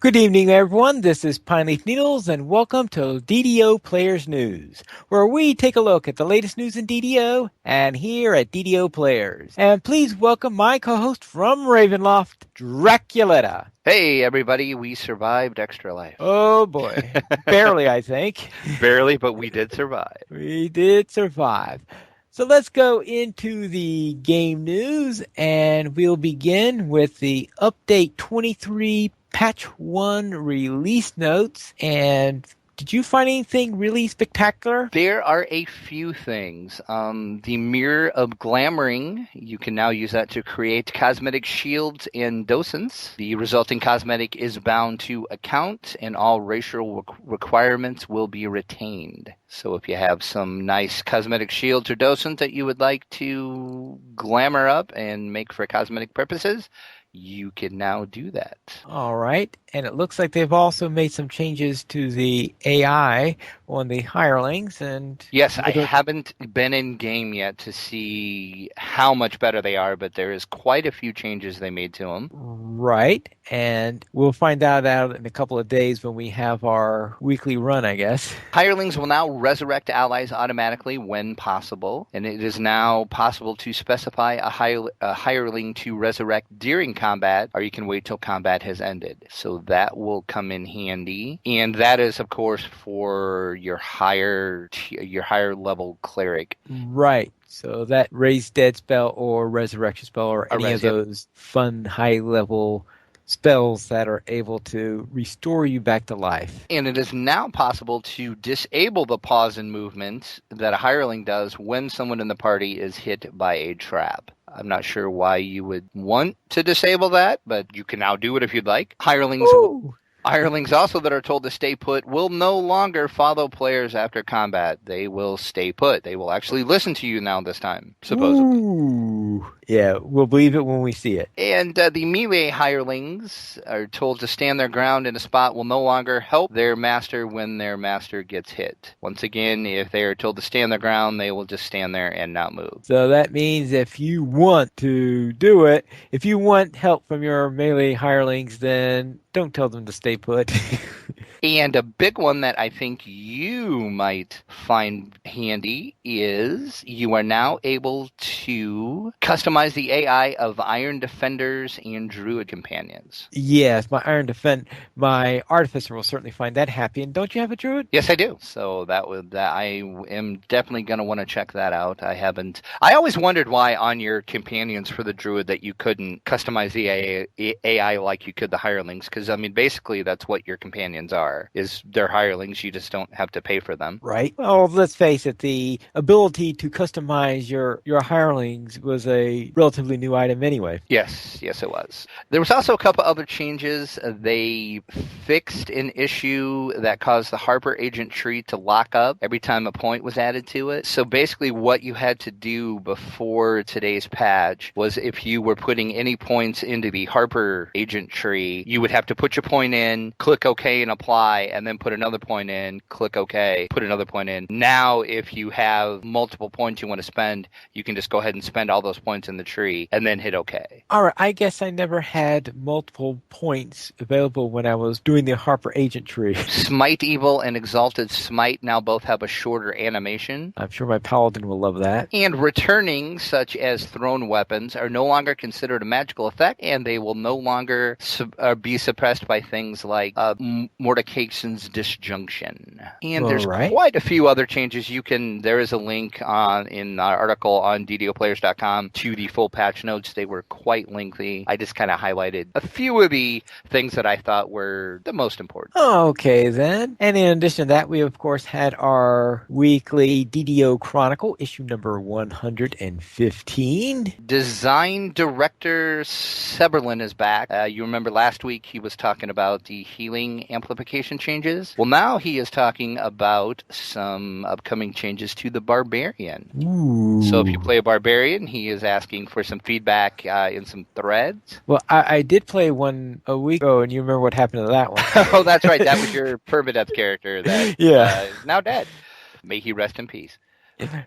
Good evening, everyone. This is Pineleaf Needles, and welcome to DDO Players News, where we take a look at the latest news in DDO and here at DDO Players. And please welcome my co-host from Ravenloft, Draculetta. Hey, everybody, we survived Extra Life. Oh boy, barely, I think. Barely, but we did survive. We did survive. So let's go into the game news, and we'll begin with the Update 23 Patch 1 release notes. And did you find anything really spectacular? There are a few things. The Mirror of Glamoring, you can now use that to create cosmetic shields and docents. The resulting cosmetic is bound to account, and all racial requirements will be retained. So if you have some nice cosmetic shields or docents that you would like to glamour up and make for cosmetic purposes, you can now do that. All right. And it looks like they've also made some changes to the AI on the hirelings. And yes, I haven't been in game yet to see how much better they are, but there is quite a few changes they made to them. Right. And we'll find that out in a couple of days when we have our weekly run, I guess. Hirelings will now resurrect allies automatically when possible, and it is now possible to specify a hireling to resurrect during combat, or you can wait till combat has ended. So that will come in handy, and that is, of course, for your higher level cleric. Right. So that raise dead spell or resurrection spell or any of those fun high level spells that are able to restore you back to life. And it is now possible to disable the pause in movement that a hireling does when someone in the party is hit by a trap. I'm not sure why you would want to disable that, but you can now do it if you'd like. Hirelings also that are told to stay put will no longer follow players after combat. They will stay put. They will actually listen to you now this time, supposedly. Ooh. Yeah, we'll believe it when we see it. And the melee hirelings are told to stand their ground in a spot will no longer help their master when their master gets hit. Once again, if they are told to stand their ground, they will just stand there and not move. So that means if you want to do it, if you want help from your melee hirelings, then don't tell them to stay put. And a big one that I think you might find handy is you are now able to customize the AI of Iron Defenders and Druid Companions. Yes, my Artificer will certainly find that happy. And don't you have a Druid? Yes, I do. So I am definitely going to want to check that out. I always wondered why on your companions for the Druid that you couldn't customize the AI like you could the hirelings, because, I mean, basically that's what your companions are. Is they're hirelings, you just don't have to pay for them. Right. Well, let's face it, the ability to customize your hirelings was a relatively new item anyway. Yes, it was. There was also a couple other changes. They fixed an issue that caused the Harper agent tree to lock up every time a point was added to it. So basically what you had to do before today's patch was if you were putting any points into the Harper agent tree, you would have to put your point in, click OK and apply, and then put another point in, click OK, put another point in. Now, if you have multiple points you want to spend, you can just go ahead and spend all those points in the tree and then hit OK. All right, I guess I never had multiple points available when I was doing the Harper agent tree. Smite Evil and Exalted Smite now both have a shorter animation. I'm sure my Paladin will love that. And returning, such as thrown weapons, are no longer considered a magical effect, and they will no longer be suppressed by things like Mortification's Disjunction. And there's quite a few other changes. There is a link in our article on DDOplayers.com to the full patch notes. They were quite lengthy. I just kind of highlighted a few of the things that I thought were the most important. Okay, then. And in addition to that, we, of course, had our weekly DDO Chronicle, issue number 115. Design Director Seberlin is back. You remember last week he was talking about the healing amplification changes. Well, now he is talking about some upcoming changes to the Barbarian. Ooh. So if you play a Barbarian, he is asking for some feedback in some threads. Well, I did play one a week ago, and you remember what happened to that one. Oh, that's right. That was your permadeath character that is now dead. May he rest in peace.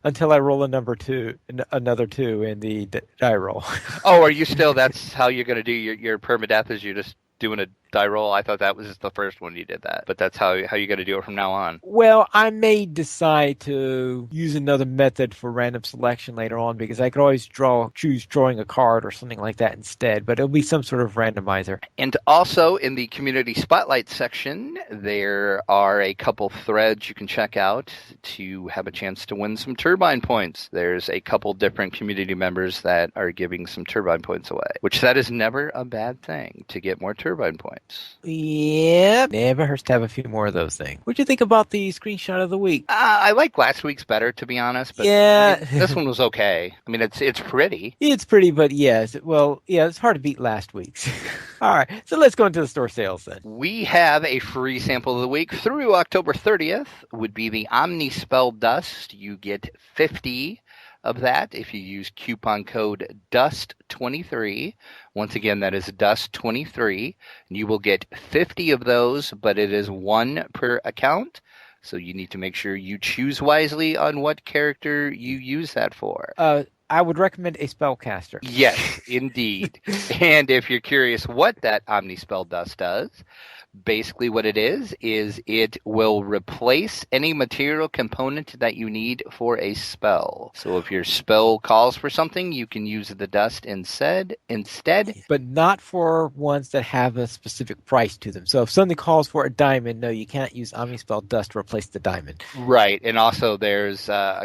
Until I roll another two in the die roll. Oh, are you still? That's how you're going to do your permadeath? Is you're just doing a die roll. I thought that was just the first one you did that, but that's how you got to do it from now on. Well, I may decide to use another method for random selection later on because I could always choose drawing a card or something like that instead, but it'll be some sort of randomizer. And also in the community spotlight section, there are a couple threads you can check out to have a chance to win some turbine points. There's a couple different community members that are giving some turbine points away, which that is never a bad thing to get more turbine points. Yeah, never hurts to have a few more of those things. What'd you think about the screenshot of the week? I like last week's better, to be honest, but yeah, this one was okay. I mean, it's pretty. It's pretty, but yes, well, yeah, it's hard to beat last week's. All right, so let's go into the store sales then. We have a free sample of the week through October 30th. Would be the Omni Spell Dust. You get 50 of that if you use coupon code DUST23. Once again, that is DUST23. You will get 50 of those, but it is one per account. So you need to make sure you choose wisely on what character you use that for. I would recommend a spellcaster. Yes, indeed. And if you're curious what that Omni Spell Dust does, basically what it is it will replace any material component that you need for a spell. So if your spell calls for something, you can use the dust instead. But not for ones that have a specific price to them. So if something calls for a diamond, no, you can't use Omnispell Dust to replace the diamond. Right, and also there's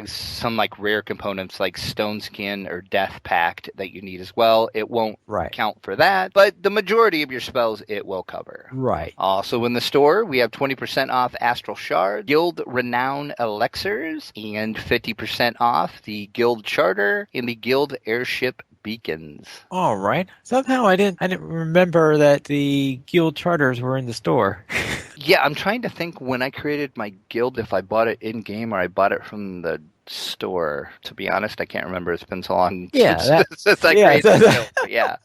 some like rare components like Stone Skin or Death Pact that you need as well. It won't count for that, but the majority of your spells it will cover. Right. Also in the store, we have 20% off Astral Shard, Guild Renown Elixirs, and 50% off the Guild Charter and the Guild Airship Beacons. All right. Somehow I didn't remember that the Guild Charters were in the store. Yeah, I'm trying to think when I created my guild if I bought it in game or I bought it from the store. To be honest, I can't remember. It's been so long since I created the guild. But yeah,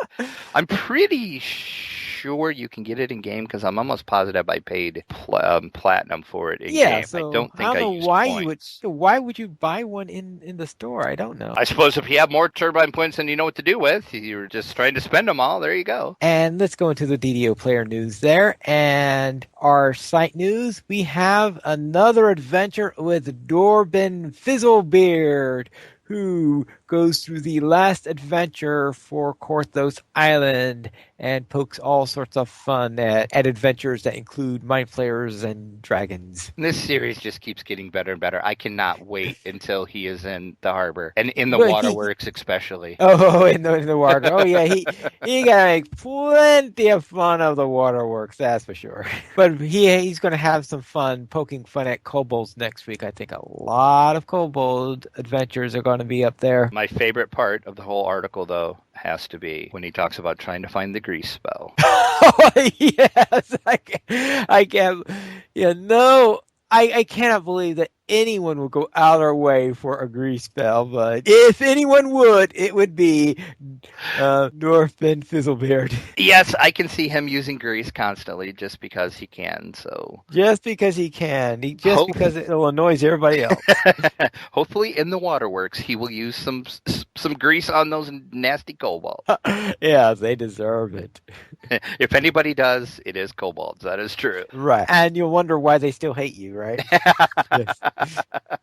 I'm pretty sure you can get it in game because I'm almost positive I paid platinum for it in game. So I don't think I don't know used why points. why would you buy one in the store? I don't know. I suppose if you have more turbine points than you know what to do with, you're just trying to spend them all. There you go. And let's go into the DDO player news there. And our site news, we have another adventure with Dorbin Fizzlebeard, who goes through the last adventure for Korthos Island and pokes all sorts of fun at adventures that include mind flayers and dragons. This series just keeps getting better and better. I cannot wait until he is in the harbor and in the waterworks especially. Oh, in the water. Oh, yeah, he got to make plenty of fun of the waterworks, that's for sure. But he's going to have some fun poking fun at kobolds next week. I think a lot of kobold adventures are going to be up there. My favorite part of the whole article, though, has to be when he talks about trying to find the grease spell. Oh, yes, I can't. Yeah, no, I cannot believe that anyone would go out of their way for a grease spell, but if anyone would, it would be Northman Fizzlebeard. Yes, I can see him using grease constantly just because he can. So just because he can, because it'll annoy everybody else. Hopefully, in the waterworks, he will use some grease on those nasty kobolds. Yeah, they deserve it. If anybody does, it is kobolds. That is true. Right, and you'll wonder why they still hate you, right? Yes.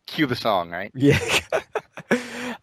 Cue the song, right? Yeah.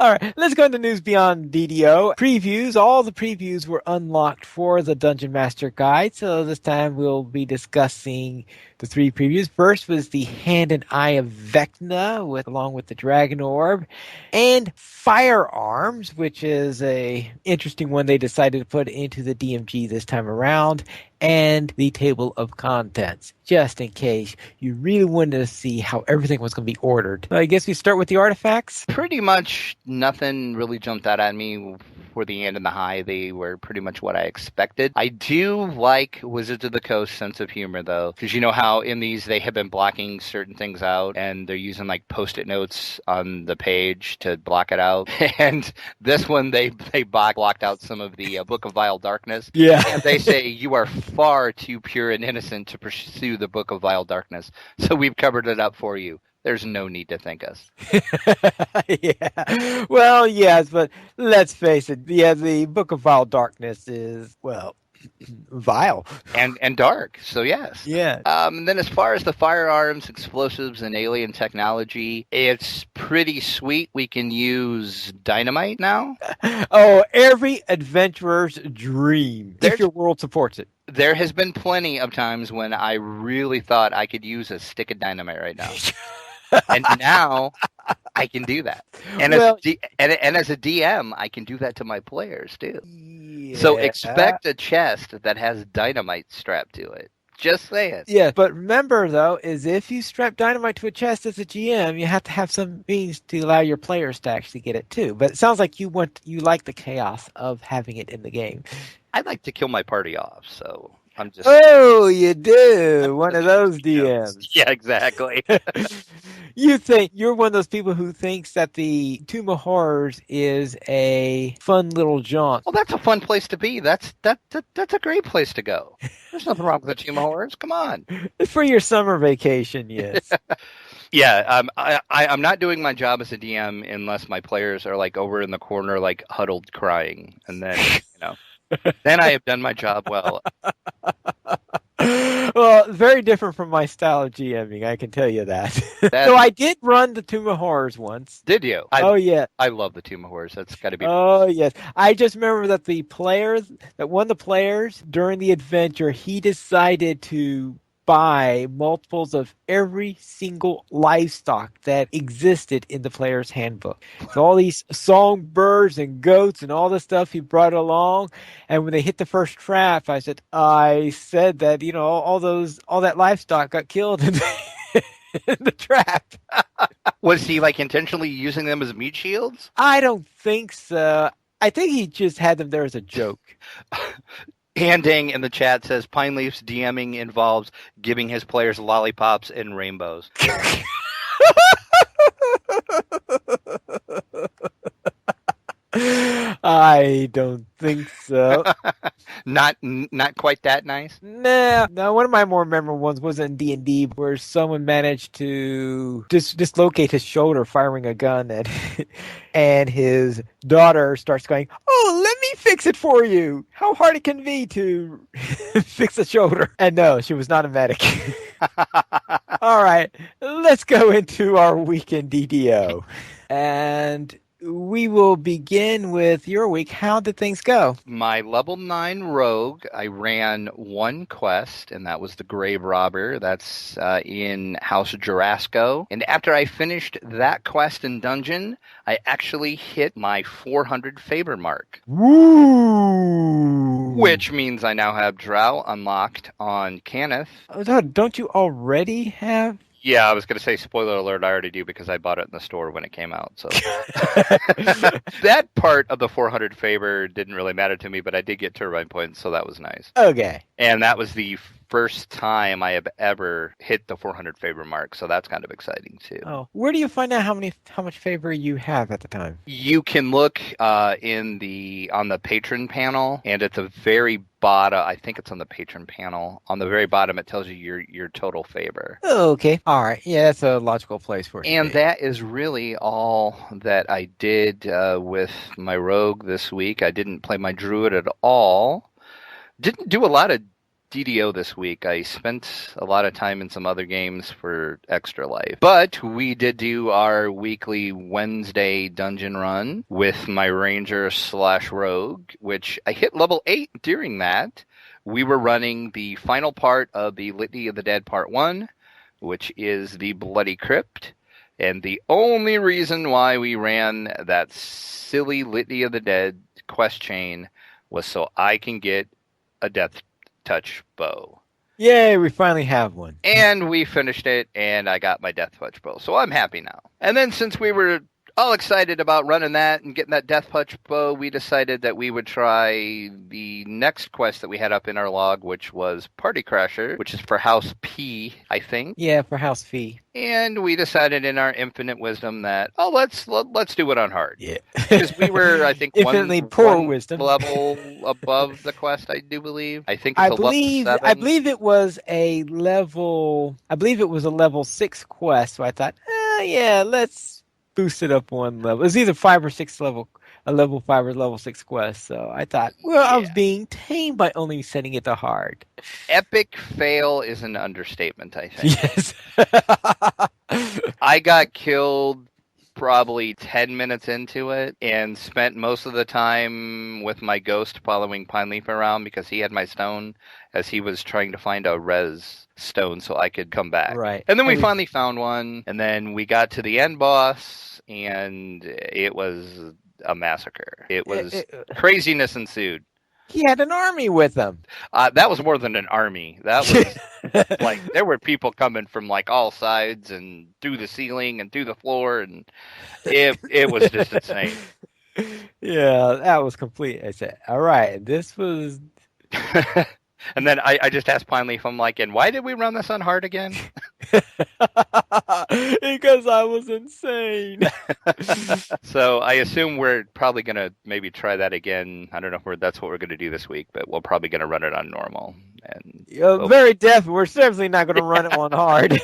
All right, let's go into news beyond DDO. Previews. All the previews were unlocked for the Dungeon Master Guide, so this time we'll be discussing the three previews. First was the Hand and Eye of Vecna, along with the Dragon Orb, and Firearms, which is a interesting one they decided to put into the DMG this time around, and the Table of Contents, just in case you really wanted to see how everything was going to be ordered. So I guess we start with the artifacts? Pretty much nothing really jumped out at me for the Hand and the High. They were pretty much what I expected. I do like Wizards of the Coast sense of humor, though, because you know how in these they have been blocking certain things out, and they're using like Post-it notes on the page to block it out. And this one, they blocked out some of the Book of Vile Darkness. Yeah. And they say, you are far too pure and innocent to pursue the Book of Vile Darkness, so we've covered it up for you. There's no need to thank us. Yeah. Well, yes, but let's face it. Yeah, the Book of Vile Darkness is, well, Vile. and dark. So yes. Yeah. And then as far as the firearms, explosives, and alien technology, it's pretty sweet. We can use dynamite now. Oh, every adventurer's dream, if There's your world supports it. there has been plenty of times when I really thought I could use a stick of dynamite right now, and now I can do that. And Well, and as a DM, I can do that to my players too. So yeah. expect a chest that has dynamite strapped to it. Just saying. Yeah, but remember though, is if you strap dynamite to a chest as a GM, you have to have some means to allow your players to actually get it too. But it sounds like you like the chaos of having it in the game. I'd like to kill my party off, so I'm just. Oh, you do. One of those DMs. Yeah, exactly. You think you're one of those people who thinks that the Tomb of Horrors is a fun little jaunt. Well, that's a fun place to be. That's a great place to go. There's nothing wrong with the Team of Horrors. Come on. For your summer vacation, yes. Yeah, I'm not doing my job as a DM unless my players are like over in the corner, like huddled crying, and then then I have done my job well. Well, very different from my style of GMing, I can tell you that. So I did run the Tomb of Horrors once. Did you? Oh, yeah. I love the Tomb of Horrors. That's got to be. Oh, yes. I just remember that one of the players during the adventure, he decided to buy multiples of every single livestock that existed in the player's handbook. So all these songbirds and goats and all the stuff he brought along. And when they hit the first trap, I said that, all that livestock got killed in the trap. Was he like intentionally using them as meat shields? I don't think so. I think he just had them there as a joke. Handing in the chat says Pine Leaf's DMing involves giving his players lollipops and rainbows. I don't think so. Not quite that nice. Nah. No, one of my more memorable ones was in D&D where someone managed to dislocate his shoulder firing a gun and his daughter starts going, "Oh, let me fix it for you. How hard it can be to fix a shoulder." And no, she was not a medic. All right, let's go into our weekend DDO. And we will begin with your week. How did things go? My level 9 rogue, I ran one quest, and that was the Grave Robber. That's in House Jurasco. And after I finished that quest and dungeon, I actually hit my 400 favor mark. Woo! Which means I now have Drow unlocked on Cannith. Oh, don't you already have? Yeah, I was going to say, spoiler alert, I already do because I bought it in the store when it came out. So that part of the 400 favor didn't really matter to me, but I did get turbine points, so that was nice. Okay. And that was the first time I have ever hit the 400 favor mark, so that's kind of exciting too. Oh, where do you find out how much favor you have at the time? You can look on the patron panel, and at the very bottom, I think it's on the patron panel. On the very bottom, it tells you your total favor. Oh, okay. All right. Yeah, that's a logical place for it. And that is really all that I did with my rogue this week. I didn't play my druid at all. Didn't do a lot of DDO this week. I spent a lot of time in some other games for Extra Life. But we did do our weekly Wednesday dungeon run with my ranger/rogue, which I hit level 8 during that. We were running the final part of the Litany of the Dead Part 1, which is the Bloody Crypt. And the only reason why we ran that silly Litany of the Dead quest chain was so I can get a Death Touch bow. Yay, we finally have one. And we finished it, and I got my Death Touch bow. So I'm happy now. And then since we were all excited about running that and getting that Death Touch bow, we decided that we would try the next quest that we had up in our log, which was Party Crasher, which is for House P, I think. Yeah, for House P. And we decided in our infinite wisdom that, let's do it on hard. Yeah. Because we were, I think, infinitely poor wisdom. level above the quest, I do believe. I think it's level 7. I believe it was a level 6 quest, so I thought, let's boost it up one level. It was either 5 or 6 level a level 5 or level 6 quest. So I thought, well, I was Yeah. being tame by only setting it to hard. Epic fail is an understatement, I think. Yes. I got killed probably 10 minutes into it and spent most of the time with my ghost following Pine Leaf around because he had my stone as he was trying to find a res stone so I could come back. Right. And then we finally found one, and then we got to the end boss, and it was a massacre. It was craziness ensued. He had an army with him. That was more than an army. That was like there were people coming from like all sides and through the ceiling and through the floor, and it was just insane. Yeah, that was complete. I said, all right, this was. And then I just asked Pine Leaf, I'm like, and why did we run this on hard again? Because I was insane. So I assume we're probably going to maybe try that again. I don't know if that's what we're going to do this week, but we're probably going to run it on normal. And very definitely. We're certainly not going to run it on hard.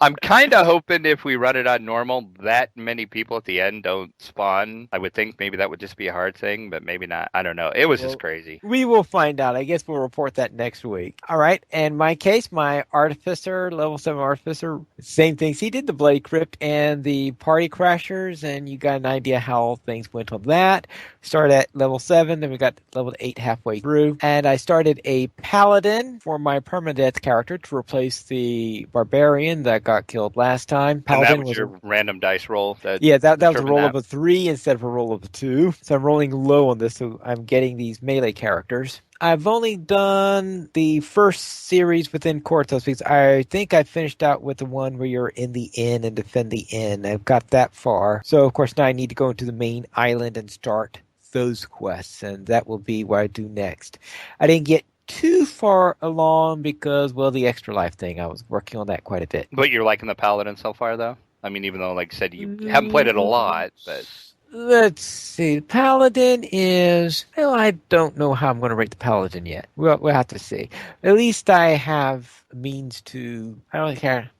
I'm kind of hoping if we run it on normal, that many people at the end don't spawn. I would think maybe that would just be a hard thing, but maybe not. I don't know. It was just crazy. We will find out. I guess we'll report that next week. All right. And my case, my Artificer, level 7 Artificer, same things. He did the Bloody Crypt and the Party Crashers, and you got an idea how things went on that. Started at level 7, then we got level 8 halfway through. And I started a Paladin for my permadeath character to replace the Barbarian that got killed last time. Paladin and that was your random dice roll? That was a roll of a 3 instead of a roll of a 2. So I'm rolling low on this, so I'm getting these melee characters. I've only done the first series within Cortos because I think I finished out with the one where you're in the inn and defend the inn. I've got that far. So, of course, now I need to go into the main island and start those quests, and that will be what I do next. I didn't get too far along because, well, the extra life thing, I was working on that quite a bit. But you're liking the Paladin so far, though? I mean, even though, like I said, you haven't played it a lot, but... Let's see. Paladin is... Well, I don't know how I'm going to rate the Paladin yet. We'll have to see. At least I have means to... I don't care.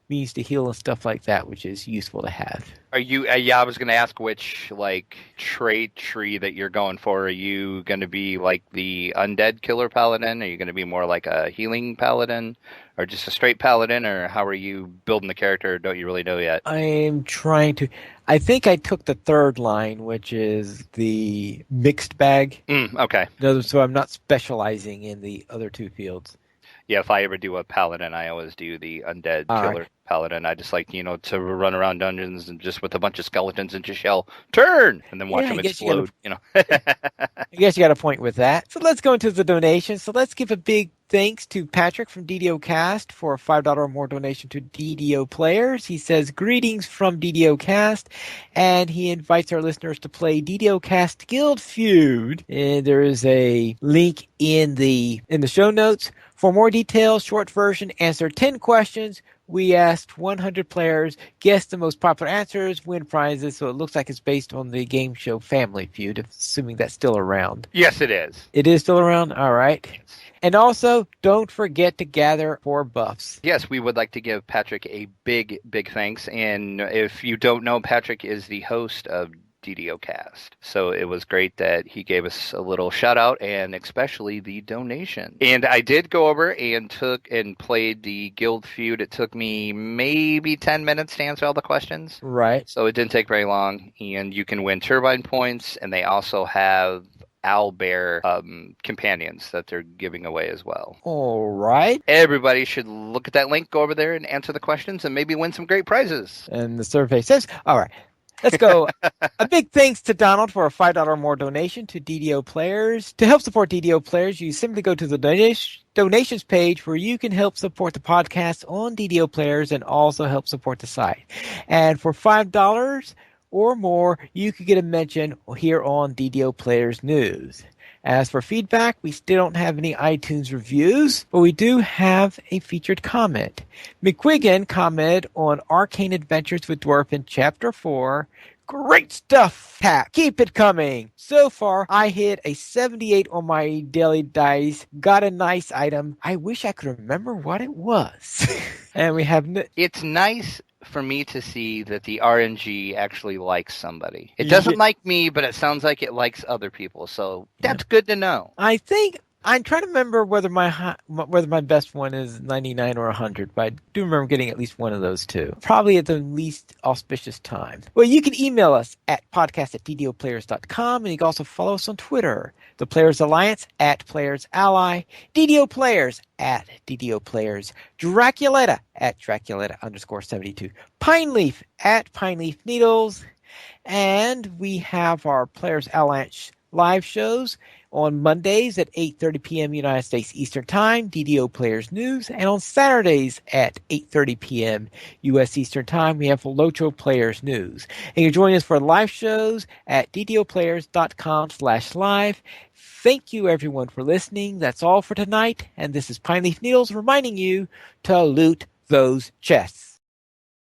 Means to heal and stuff like that, which is useful to have. Are you... yeah, I was going to ask which, like, trait tree that you're going for. Are you going to be, like, the undead killer Paladin? Are you going to be more like a healing Paladin? Or just a straight Paladin? Or how are you building the character? Don't you really know yet? I am trying to... I think I took the third line, which is the mixed bag. Okay. So I'm not specializing in the other two fields. Yeah, if I ever do a Paladin, I always do the undead killer Paladin. I just like, to run around dungeons and just with a bunch of skeletons and just yell, turn! And then watch them explode, I guess you got a point with that. So let's go into the donations. So let's give a big thanks to Patrick from DDO Cast for a $5 or more donation to DDO Players. He says, greetings from DDO Cast, and he invites our listeners to play DDO Cast Guild Feud. And there is a link in the show notes. For more details, short version, answer 10 questions. We asked 100 players, guess the most popular answers, win prizes. So it looks like it's based on the game show Family Feud, assuming that's still around. Yes, it is. It is still around? All right. Yes. And also, don't forget to gather for buffs. Yes, we would like to give Patrick a big, big thanks. And if you don't know, Patrick is the host of DDO Cast. So it was great that he gave us a little shout out and especially the donation. And I did go over and played the Guild Feud. It took me maybe 10 minutes to answer all the questions. Right. So it didn't take very long. And you can win turbine points. And they also have owlbear companions that they're giving away as well. All right. Everybody should look at that link, go over there and answer the questions and maybe win some great prizes. And the survey says, all right. Let's go. A big thanks to Donald for a $5 or more donation to DDO Players. To help support DDO Players, you simply go to the donations page where you can help support the podcast on DDO Players and also help support the site. And for $5 or more, you could get a mention here on DDO Players News. As for feedback, we still don't have any iTunes reviews, but we do have a featured comment. McQuiggan commented on Arcane Adventures with Dwarf in Chapter 4. Great stuff, Tap. Keep it coming. So far, I hit a 78 on my daily dice. Got a nice item. I wish I could remember what it was. And we have... It's nice for me to see that the RNG actually likes somebody. It doesn't like me, but it sounds like it likes other people. So that's good to know. I think... I'm trying to remember whether my best one is 99 or 100, but I do remember getting at least one of those two. Probably at the least auspicious time. Well, you can email us at podcast@ddoplayers.com, and you can also follow us on Twitter. The Players Alliance @PlayersAlly, DDO Players @DDO Players, Draculetta @Draculetta_72, Pineleaf @Pineleaf Needles, and we have our Players Alliance live shows on Mondays at 8:30 p.m. United States Eastern Time, DDO Players News, and on Saturdays at 8:30 p.m. U.S. Eastern Time, we have Locho Players News. And you can join us for live shows at ddoplayers.com/live. Thank you, everyone, for listening. That's all for tonight, and this is Pineleaf Needles reminding you to loot those chests.